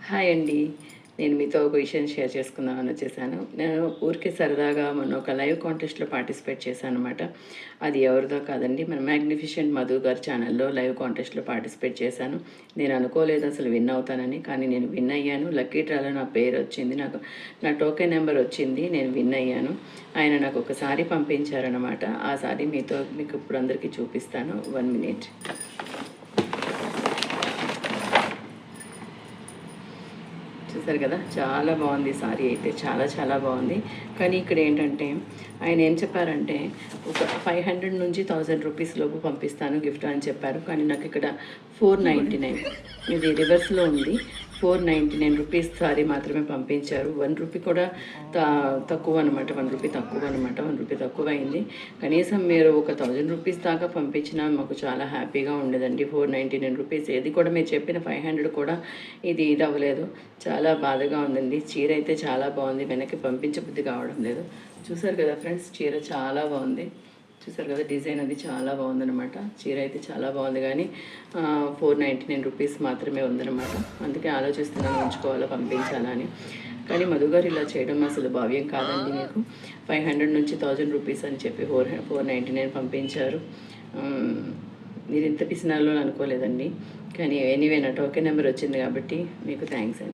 Hi అండి. నేను మీతో ఒక విషయం షేర్ చేసుకుందామని వచ్చేసాను. నేను ఊరికే సరదాగా మొన్న ఒక లైవ్ కాంటెస్ట్‌లో పార్టిసిపేట్ చేశాననమాట. అది ఎవరిదో కాదండి, మన మ్యాగ్నిఫిషెంట్ మధు గారి ఛానల్‌లో లైవ్ కాంటెస్ట్‌లో పార్టిసిపేట్ చేశాను. నేను అనుకోలేదు అసలు విన్ అవుతానని. కానీ నేను విన్ అయ్యాను. లక్కీ డ్రాలో నా పేరు వచ్చింది. నా టోకెన్ నెంబర్ వచ్చింది. నేను విన్ అయ్యాను. ఆయన నాకు ఒక సారీ పంపించారనమాట. ఆ సారీ మీకు ఇప్పుడు అందరికీ చూపిస్తాను. 1 మినిట్. చూసారు కదా, చాలా బాగుంది సారీ అయితే, చాలా చాలా బాగుంది. కానీ ఇక్కడ ఏంటంటే ఆయన ఏం చెప్పారంటే ఒక 500 నుంచి 1000 రూపీస్ లోపు పంపిస్తాను గిఫ్ట్ అని చెప్పారు. కానీ నాకు ఇక్కడ 499, ఇది రివర్స్లో ఉంది. 499 రూపీస్ సారీ మాత్రమే పంపించారు. 1 రూపీ కూడా తక్కువ అనమాట. 1 రూపీ తక్కువ అనమాట. 1 రూపీ తక్కువ అయింది. కనీసం మీరు ఒక 1000 రూపీస్ దాకా పంపించినా మాకు చాలా హ్యాపీగా ఉండేదండి. 499 రూపీస్, ఏది కూడా మీరు చెప్పిన 500 కూడా ఇది అవ్వలేదు. చాలా బాధగా ఉందండి. చీర అయితే చాలా బాగుంది. వెనక్కి పంపించబుద్ధి కావడం లేదు. చూసారు కదా ఫ్రెండ్స్, చీర చాలా బాగుంది. చూసారు కదా, డిజైన్ అది చాలా బాగుందనమాట. చీర అయితే చాలా బాగుంది. కానీ 499 రూపీస్ మాత్రమే ఉందనమాట. అందుకే ఆలోచిస్తున్నాను ఉంచుకోవాలా పంపించాలా అని. కానీ మధుగారు ఇలా చేయడం అసలు భావ్యం కాదండి. మీకు 500 నుంచి 1000 రూపీస్ అని చెప్పి 499 పంపించారు. మీరు ఇంత పిసినాలో అనుకోలేదండి. కానీ ఎనీవే నా టోకెన్ నెంబర్ వచ్చింది కాబట్టి మీకు థ్యాంక్స్ అండి.